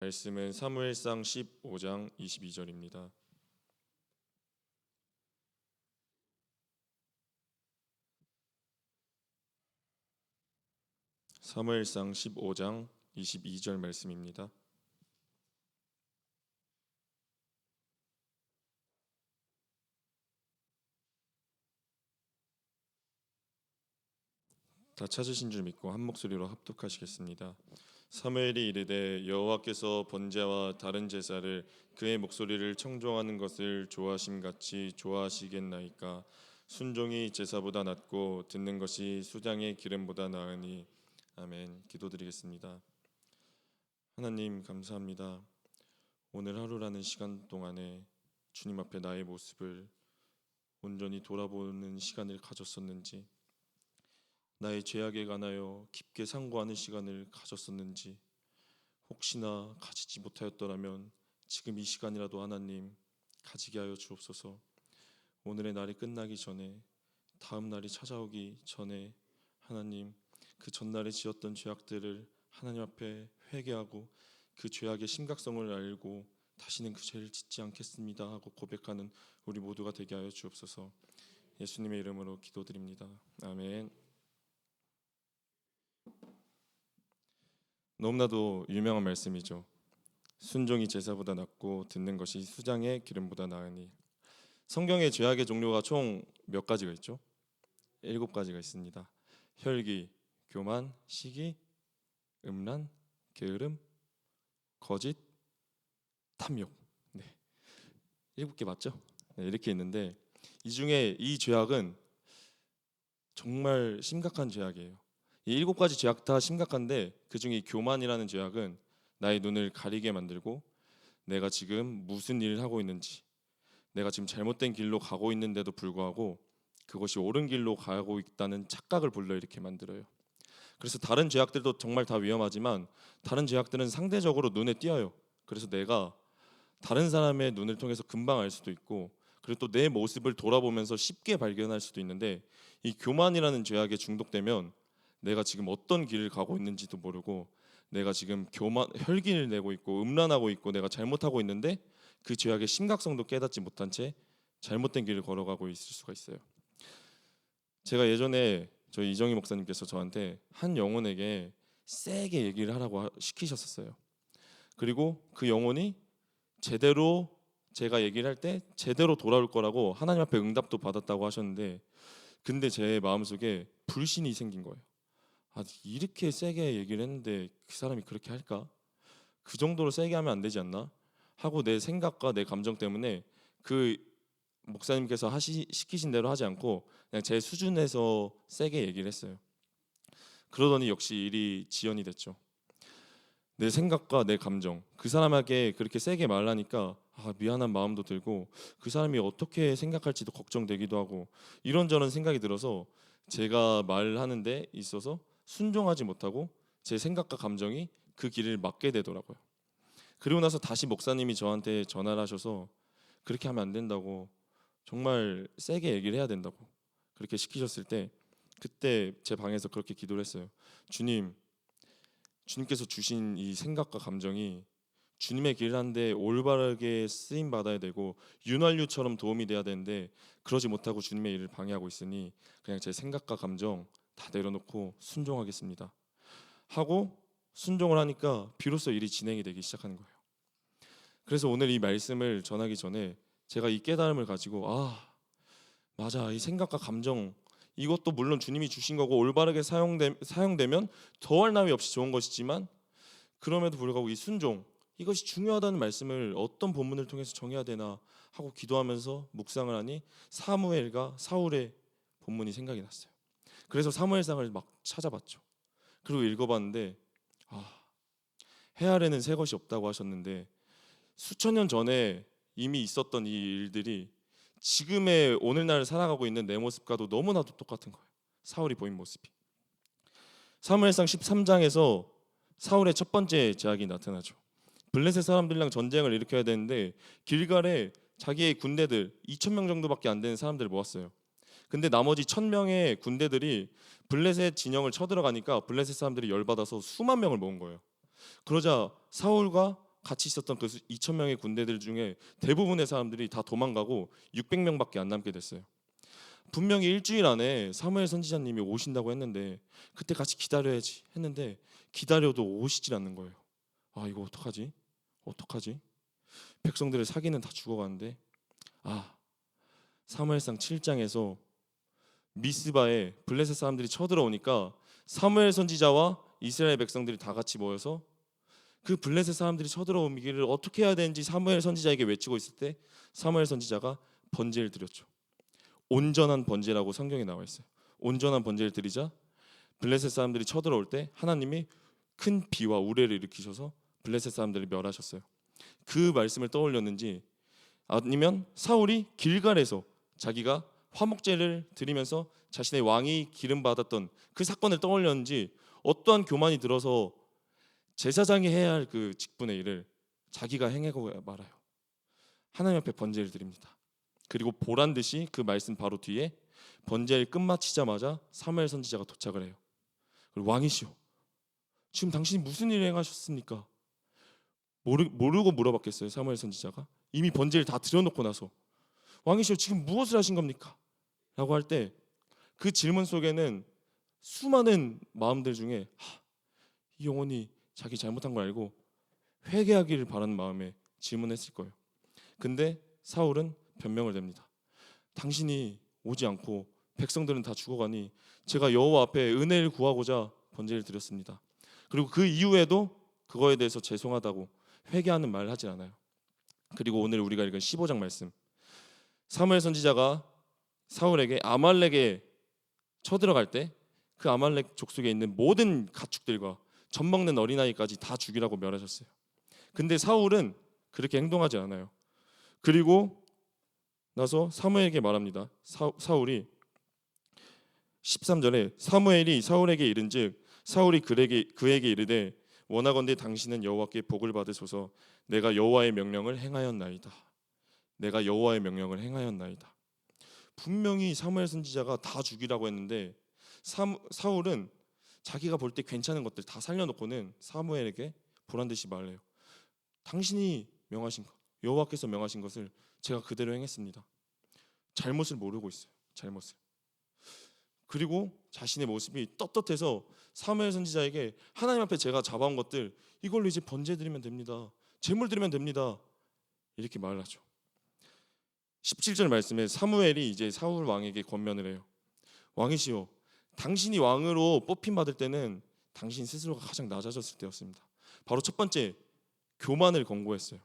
말씀은 사무엘상 15장 22절입니다. 사무엘상 15장 22절 말씀입니다. 다 찾으신 줄 믿고 한 목소리로 합독하시겠습니다. 사무엘이 이르되 여호와께서 번제와 다른 제사를 그의 목소리를 청종하는 것을 좋아하심같이 좋아하시겠나이까. 순종이 제사보다 낫고 듣는 것이 수장의 기름보다 나으니. 아멘. 기도드리겠습니다. 하나님 감사합니다. 오늘 하루라는 시간 동안에 주님 앞에 나의 모습을 온전히 돌아보는 시간을 가졌었는지, 나의 죄악에 관하여 깊게 상고하는 시간을 가졌었는지, 혹시나 가지지 못하였더라면 지금 이 시간이라도 하나님 가지게 하여 주옵소서. 오늘의 날이 끝나기 전에, 다음 날이 찾아오기 전에 하나님 그 전날에 지었던 죄악들을 하나님 앞에 회개하고 그 죄악의 심각성을 알고 다시는 그 죄를 짓지 않겠습니다 하고 고백하는 우리 모두가 되게 하여 주옵소서. 예수님의 이름으로 기도드립니다. 아멘. 너무나도 유명한 말씀이죠. 순종이 제사보다 낫고 듣는 것이 수장의 기름보다 나으니. 성경의 죄악의 종류가 총 몇 가지가 있죠? 7가지가 있습니다. 혈기, 교만, 시기, 음란, 게으름, 거짓, 탐욕. 네, 7개 맞죠? 네, 이렇게 있는데 이 중에 이 죄악은 정말 심각한 죄악이에요. 이 7가지 죄악 다 심각한데 그 중에 이 교만이라는 죄악은 나의 눈을 가리게 만들고 내가 지금 무슨 일을 하고 있는지, 내가 지금 잘못된 길로 가고 있는데도 불구하고 그것이 옳은 길로 가고 있다는 착각을 불러일으키게 만들어요. 그래서 다른 죄악들도 정말 다 위험하지만 다른 죄악들은 상대적으로 눈에 띄어요. 그래서 내가 다른 사람의 눈을 통해서 금방 알 수도 있고, 그리고 또 내 모습을 돌아보면서 쉽게 발견할 수도 있는데, 이 교만이라는 죄악에 중독되면 내가 지금 어떤 길을 가고 있는지도 모르고, 내가 지금 혈기를 내고 있고 음란하고 있고 내가 잘못하고 있는데 그 죄악의 심각성도 깨닫지 못한 채 잘못된 길을 걸어가고 있을 수가 있어요. 제가 예전에 저희 이정희 목사님께서 저한테 한 영혼에게 세게 얘기를 하라고 시키셨었어요. 그리고 그 영혼이 제대로 제가 얘기를 할 때 제대로 돌아올 거라고 하나님 앞에 응답도 받았다고 하셨는데, 근데 제 마음속에 불신이 생긴 거예요. 이렇게 세게 얘기를 했는데 그 사람이 그렇게 할까? 그 정도로 세게 하면 안 되지 않나? 하고 내 생각과 내 감정 때문에 그 목사님께서 시키신 대로 하지 않고 그냥 제 수준에서 세게 얘기를 했어요. 그러더니 역시 일이 지연이 됐죠. 내 생각과 내 감정, 그 사람에게 그렇게 세게 말하니까 미안한 마음도 들고 그 사람이 어떻게 생각할지도 걱정되기도 하고 이런저런 생각이 들어서 제가 말하는 데 있어서 순종하지 못하고 제 생각과 감정이 그 길을 막게 되더라고요. 그리고 나서 다시 목사님이 저한테 전화를 하셔서 그렇게 하면 안 된다고, 정말 세게 얘기를 해야 된다고 그렇게 시키셨을 때, 그때 제 방에서 그렇게 기도를 했어요. 주님께서 주신 이 생각과 감정이 주님의 길을 하는데 올바르게 쓰임 받아야 되고 윤활유처럼 도움이 돼야 되는데 그러지 못하고 주님의 일을 방해하고 있으니 그냥 제 생각과 감정 다 내려놓고 순종하겠습니다 하고 순종을 하니까 비로소 일이 진행이 되기 시작하는 거예요. 그래서 오늘 이 말씀을 전하기 전에 제가 이 깨달음을 가지고 맞아, 이 생각과 감정 이것도 물론 주님이 주신 거고 올바르게 사용되면 더할 나위 없이 좋은 것이지만, 그럼에도 불구하고 이 순종, 이것이 중요하다는 말씀을 어떤 본문을 통해서 정해야 되나 하고 기도하면서 묵상을 하니 사무엘과 사울의 본문이 생각이 났어요. 그래서 사무엘상을 막 찾아봤죠. 그리고 읽어봤는데 해 아래는 새 것이 없다고 하셨는데 수천 년 전에 이미 있었던 이 일들이 지금의 오늘날 살아가고 있는 내 모습과도 너무나도 똑같은 거예요. 사울이 보인 모습이. 사무엘상 13장에서 사울의 첫 번째 제약이 나타나죠. 블레셋 사람들이랑 전쟁을 일으켜야 되는데 길갈에 자기의 군대들 2,000명 정도밖에 안 되는 사람들을 모았어요. 근데 나머지 1,000명의 군대들이 블레셋 진영을 쳐들어가니까 블레셋 사람들이 열받아서 수만 명을 모은 거예요. 그러자 사울과 같이 있었던 그 2천 명의 군대들 중에 대부분의 사람들이 다 도망가고 600명밖에 안 남게 됐어요. 분명히 일주일 안에 사무엘 선지자님이 오신다고 했는데 그때 같이 기다려야지 했는데 기다려도 오시질 않는 거예요. 아, 이거 어떡하지? 어떡하지? 백성들의 사기는 다 죽어가는데, 사무엘상 7장에서 미스바에 블레셋 사람들이 쳐들어오니까 사무엘 선지자와 이스라엘 백성들이 다 같이 모여서 그 블레셋 사람들이 쳐들어오기를 어떻게 해야 되는지 사무엘 선지자에게 외치고 있을 때 사무엘 선지자가 번제를 드렸죠. 온전한 번제라고 성경에 나와 있어요. 온전한 번제를 드리자 블레셋 사람들이 쳐들어올 때 하나님이 큰 비와 우레를 일으키셔서 블레셋 사람들을 멸하셨어요. 그 말씀을 떠올렸는지 아니면 사울이 길갈에서 자기가 화목제를 드리면서 자신의 왕이 기름 받았던 그 사건을 떠올렸는지 어떠한 교만이 들어서 제사장이 해야 할 그 직분의 일을 자기가 행하고 말아요. 하나님 앞에 번제를 드립니다. 그리고 보란 듯이 그 말씀 바로 뒤에 번제를 끝마치자마자 사무엘 선지자가 도착을 해요. 그리고 왕이시오, 지금 당신이 무슨 일을 행하셨습니까? 모르고 물어봤겠어요. 사무엘 선지자가 이미 번제를 다 드려놓고 나서 왕이시오, 지금 무엇을 하신 겁니까? 라고 할 때 그 질문 속에는 수많은 마음들 중에 이 영혼이 자기 잘못한 걸 알고 회개하기를 바라는 마음에 질문했을 거예요. 근데 사울은 변명을 댑니다. 당신이 오지 않고 백성들은 다 죽어가니 제가 여호와 앞에 은혜를 구하고자 번제를 드렸습니다. 그리고 그 이후에도 그거에 대해서 죄송하다고 회개하는 말을 하지 않아요. 그리고 오늘 우리가 읽은 15장 말씀, 사무엘 선지자가 사울에게 아말렉에 쳐들어갈 때 그 아말렉 족속에 있는 모든 가축들과 젖 먹는 어린아이까지 다 죽이라고 멸하셨어요. 근데 사울은 그렇게 행동하지 않아요. 그리고 나서 사무엘에게 말합니다. 사울이 13절에 사무엘이 사울에게 이른즉 사울이 그에게 이르되 원하건대 당신은 여호와께 복을 받으소서. 내가 여호와의 명령을 행하였나이다. 내가 여호와의 명령을 행하였나이다. 분명히 사무엘 선지자가 다 죽이라고 했는데 사울은 자기가 볼 때 괜찮은 것들 다 살려놓고는 사무엘에게 보란듯이 말해요. 당신이 명하신 것, 여호와께서 명하신 것을 제가 그대로 행했습니다. 잘못을 모르고 있어요. 잘못을. 그리고 자신의 모습이 떳떳해서 사무엘 선지자에게 하나님 앞에 제가 잡아온 것들 이걸로 이제 번제 드리면 됩니다. 제물 드리면 됩니다. 이렇게 말을 하죠. 17절 말씀에 사무엘이 이제 사울 왕에게 권면을 해요. 왕이시오, 당신이 왕으로 뽑힘 받을 때는 당신 스스로가 가장 낮아졌을 때였습니다. 바로 첫 번째, 교만을 권고했어요.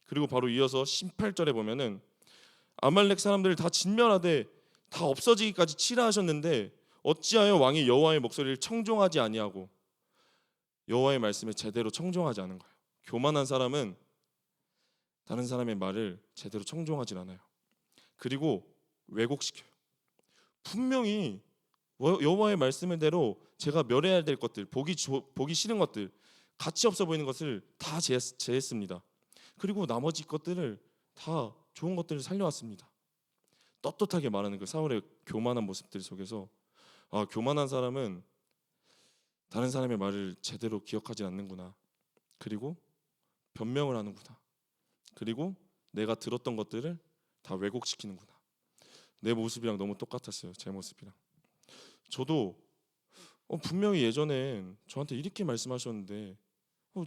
그리고 바로 이어서 18절에 보면은 아말렉 사람들을 다 진멸하되 다 없어지기까지 치라하셨는데 어찌하여 왕이 여호와의 목소리를 청종하지 아니하고 여호와의 말씀을 제대로 청종하지 않은 거예요. 교만한 사람은 다른 사람의 말을 제대로 청종하지 않아요. 그리고 왜곡시켜요. 분명히 여호와의 말씀대로 제가 멸해야 될 것들, 보기 싫은 것들, 가치 없어 보이는 것을 다 제했습니다. 그리고 나머지 것들을 다 좋은 것들을 살려왔습니다. 떳떳하게 말하는 그 사울의 교만한 모습들 속에서 교만한 사람은 다른 사람의 말을 제대로 기억하지 않는구나. 그리고 변명을 하는구나. 그리고 내가 들었던 것들을 다 왜곡시키는구나. 내 모습이랑 너무 똑같았어요. 제 모습이랑. 저도 분명히 예전엔 저한테 이렇게 말씀하셨는데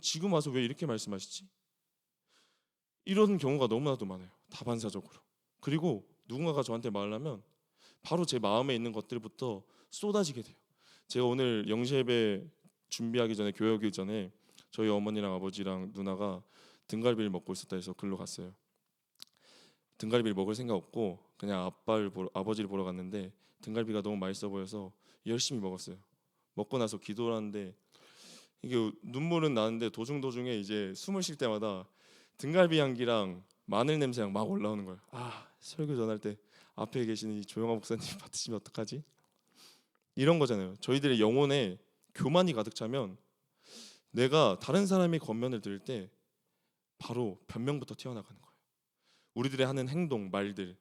지금 와서 왜 이렇게 말씀하시지? 이런 경우가 너무나도 많아요. 다반사적으로. 그리고 누군가가 저한테 말을 하면 바로 제 마음에 있는 것들부터 쏟아지게 돼요. 제가 오늘 영시예배 준비하기 전에, 교회 오기 전에 저희 어머니랑 아버지랑 누나가 등갈비를 먹고 있었다 해서 글로 갔어요. 등갈비를 먹을 생각 없고 그냥 아버지를 보러 갔는데 등갈비가 너무 맛있어 보여서 열심히 먹었어요. 먹고 나서 기도를 하는데 이게 눈물은 나는데 도중에 이제 숨을 쉴 때마다 등갈비 향기랑 마늘 냄새랑 막 올라오는 거예요. 설교 전할 때 앞에 계시는 이 조영아 목사님 받으시면 어떡하지? 이런 거잖아요. 저희들의 영혼에 교만이 가득 차면 내가 다른 사람의 권면을 들을 때 바로 변명부터 튀어나가는 거예요. 우리들의 하는 행동, 말들,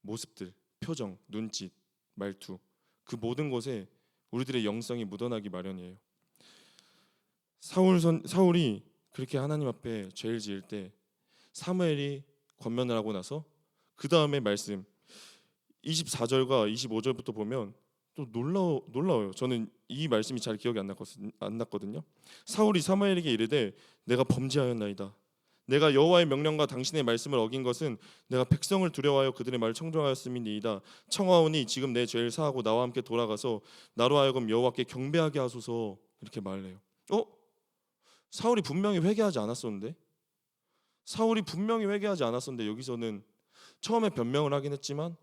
모습들, 표정, 눈짓, 말투, 그 모든 것에 우리들의 영성이 묻어나기 마련이에요. 사울이 그렇게 하나님 앞에 죄를 지을 때 사무엘이 권면을 하고 나서 그 다음에 말씀 24절과 25절부터 보면 또 놀라워요. 저는 이 말씀이 잘 기억이 안 났거든요. 사울이 사무엘에게 이르되 내가 범죄하였나이다. 내가 여호와의 명령과 당신의 말씀을 어긴 것은 내가 백성을 두려워하여 그들의 말을 청종하였음이니이다. 청하오니 지금 내 죄를 사하고 나와 함께 돌아가서 나로 하여금 여호와께 경배하게 하소서. 이렇게 말을 해요. 사울이 분명히 회개하지 않았었는데 여기서는 처음에 변명을 하긴 했지만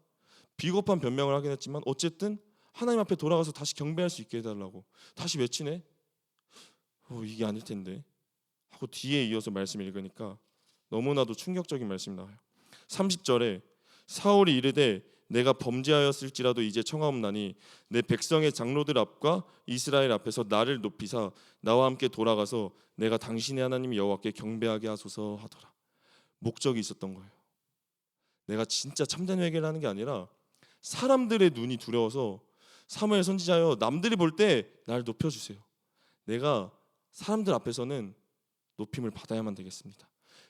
비겁한 변명을 하긴 했지만 어쨌든 하나님 앞에 돌아가서 다시 경배할 수 있게 해달라고 다시 외치네. 이게 아닐 텐데 하고 뒤에 이어서 말씀 읽으니까 너무나도 충격적인 말씀이 나와요. 30절에 사울이 이르되 내가 범죄하였을지라도 이제 청하옵나니 내 백성의 장로들 앞과 이스라엘 앞에서 나를 높이사 나와 함께 돌아가서 내가 당신의 하나님 여호와께 경배하게 하소서 하더라. 목적이 있었던 거예요. 내가 진짜 참된 회개를 하는 게 아니라 사람들의 눈이 두려워서 사무엘 선지자여 남들이 볼 때 날 높여주세요. 내가 사람들 앞에서는 높임을 받아야만 되겠습니다.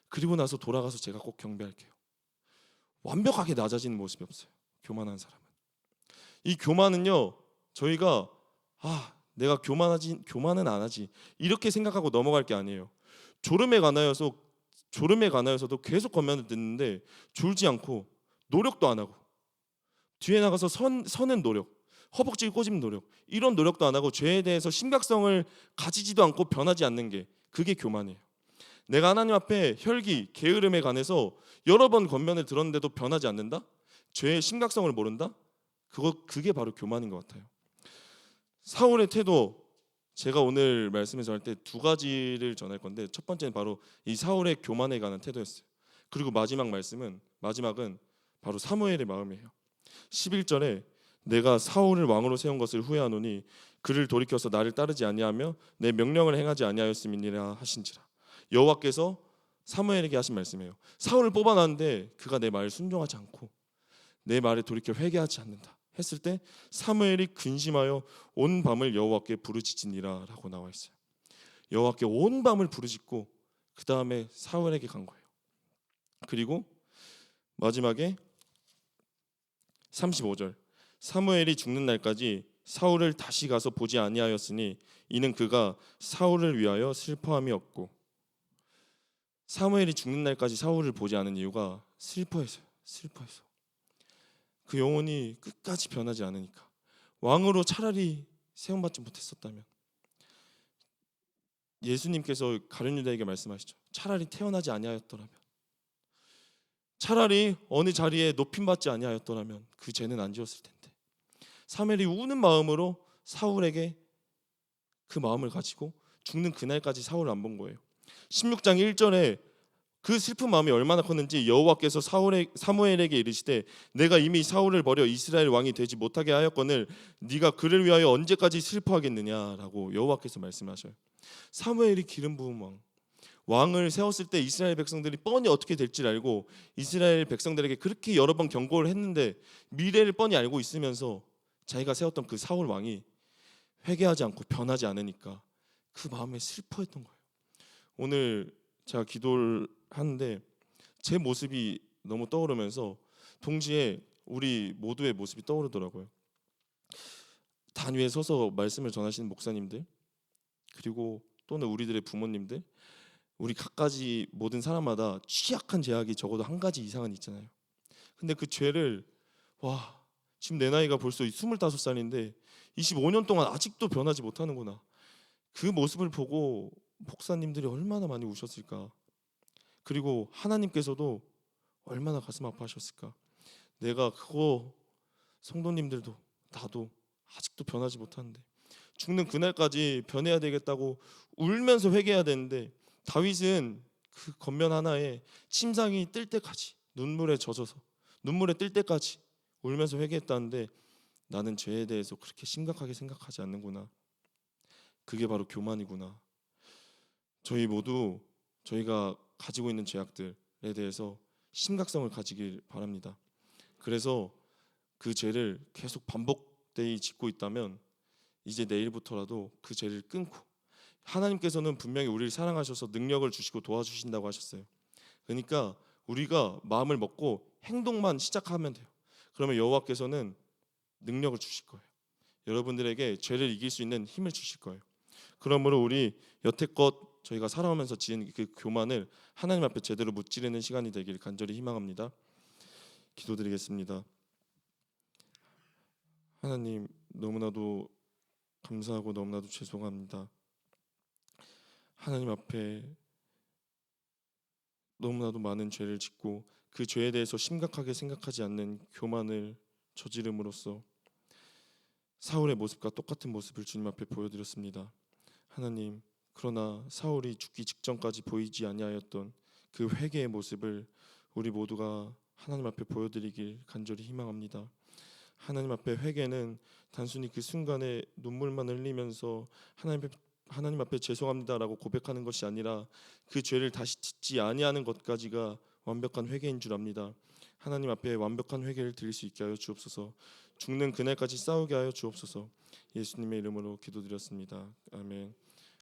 그리고 나서 돌아가서 제가 꼭 경배할게요. 완벽하게 낮아지는 모습이 없어요. 교만한 사람은. 이 교만은요, 저희가 내가 교만은 안 하지 이렇게 생각하고 넘어갈 게 아니에요. 졸음에 관하여서도 계속 권면을 듣는데 졸지 않고 노력도 안 하고 뒤에 나가서 서는 노력, 허벅지 꼬집는 노력, 이런 노력도 안 하고 죄에 대해서 심각성을 가지지도 않고 변하지 않는 게 그게 교만이에요. 내가 하나님 앞에 혈기, 게으름에 관해서 여러 번 권면을 들었는데도 변하지 않는다? 죄의 심각성을 모른다? 그게 바로 교만인 것 같아요. 사울의 태도, 제가 오늘 말씀에서 할 때 두 가지를 전할 건데 첫 번째는 바로 이 사울의 교만에 관한 태도였어요. 그리고 마지막은 바로 사무엘의 마음이에요. 11절에 내가 사울을 왕으로 세운 것을 후회하노니 그를 돌이켜서 나를 따르지 아니하며 내 명령을 행하지 아니하였음이니라 하신지라. 여호와께서 사무엘에게 하신 말씀이에요. 사울을 뽑아놨는데 그가 내 말을 순종하지 않고 내 말에 돌이켜 회개하지 않는다 했을 때 사무엘이 근심하여 온 밤을 여호와께 부르짖으니라 라고 나와 있어요. 여호와께 온 밤을 부르짖고 그 다음에 사울에게 간 거예요. 그리고 마지막에 35절 사무엘이 죽는 날까지 사울을 다시 가서 보지 아니하였으니 이는 그가 사울을 위하여 슬퍼함이 없고. 사무엘이 죽는 날까지 사울을 보지 않은 이유가 슬퍼해서 그 영혼이 끝까지 변하지 않으니까. 왕으로 차라리 세움받지 못했었다면 예수님께서 가룟 유다에게 말씀하시죠. 차라리 태어나지 아니하였더라면, 차라리 어느 자리에 높임받지 아니하였더라면 그 죄는 안 지었을 텐데. 사무엘이 우는 마음으로 사울에게 그 마음을 가지고 죽는 그날까지 사울을 안 본 거예요. 16장 1절에 그 슬픈 마음이 얼마나 컸는지 여호와께서 사무엘에게 이르시되 내가 이미 사울을 버려 이스라엘 왕이 되지 못하게 하였거늘 네가 그를 위하여 언제까지 슬퍼하겠느냐라고 여호와께서 말씀하셔요. 사무엘이 기름 부은 왕을 세웠을 때 이스라엘 백성들이 뻔히 어떻게 될지 알고 이스라엘 백성들에게 그렇게 여러 번 경고를 했는데 미래를 뻔히 알고 있으면서 자기가 세웠던 그 사울 왕이 회개하지 않고 변하지 않으니까 그 마음에 슬퍼했던 거예요. 오늘 제가 기도를 하는데 제 모습이 너무 떠오르면서 동시에 우리 모두의 모습이 떠오르더라고요. 단 위에 서서 말씀을 전하시는 목사님들, 그리고 또는 우리들의 부모님들, 우리 각가지 모든 사람마다 취약한 죄악이 적어도 한 가지 이상은 있잖아요. 근데 그 죄를 지금 내 나이가 벌써 25살인데 25년 동안 아직도 변하지 못하는구나. 그 모습을 보고 목사님들이 얼마나 많이 우셨을까. 그리고 하나님께서도 얼마나 가슴 아파하셨을까. 내가 성도님들도 나도 아직도 변하지 못하는데 죽는 그날까지 변해야 되겠다고 울면서 회개해야 되는데 다윗은 그 겉면 하나에 침상이 뜰 때까지 눈물에 뜰 때까지 울면서 회개했다는데 나는 죄에 대해서 그렇게 심각하게 생각하지 않는구나. 그게 바로 교만이구나. 저희 모두 저희가 가지고 있는 죄악들에 대해서 심각성을 가지길 바랍니다. 그래서 그 죄를 계속 반복되이 짓고 있다면 이제 내일부터라도 그 죄를 끊고 하나님께서는 분명히 우리를 사랑하셔서 능력을 주시고 도와주신다고 하셨어요. 그러니까 우리가 마음을 먹고 행동만 시작하면 돼요. 그러면 여호와께서는 능력을 주실 거예요. 여러분들에게 죄를 이길 수 있는 힘을 주실 거예요. 그러므로 우리 여태껏 저희가 살아오면서 지은 그 교만을 하나님 앞에 제대로 무찌르는 시간이 되길 간절히 희망합니다. 기도드리겠습니다. 하나님, 너무나도 감사하고 너무나도 죄송합니다. 하나님 앞에 너무나도 많은 죄를 짓고 그 죄에 대해서 심각하게 생각하지 않는 교만을 저지름으로써 사울의 모습과 똑같은 모습을 주님 앞에 보여드렸습니다. 하나님, 그러나 사울이 죽기 직전까지 보이지 아니하였던 그 회개의 모습을 우리 모두가 하나님 앞에 보여드리길 간절히 희망합니다. 하나님 앞에 회개는 단순히 그 순간에 눈물만 흘리면서 하나님 앞에 죄송합니다라고 고백하는 것이 아니라 그 죄를 다시 짓지 아니하는 것까지가 완벽한 회개인 줄 압니다. 하나님 앞에 완벽한 회개를 드릴 수 있게 하여 주옵소서. 죽는 그날까지 싸우게 하여 주옵소서. 예수님의 이름으로 기도드렸습니다. 아멘.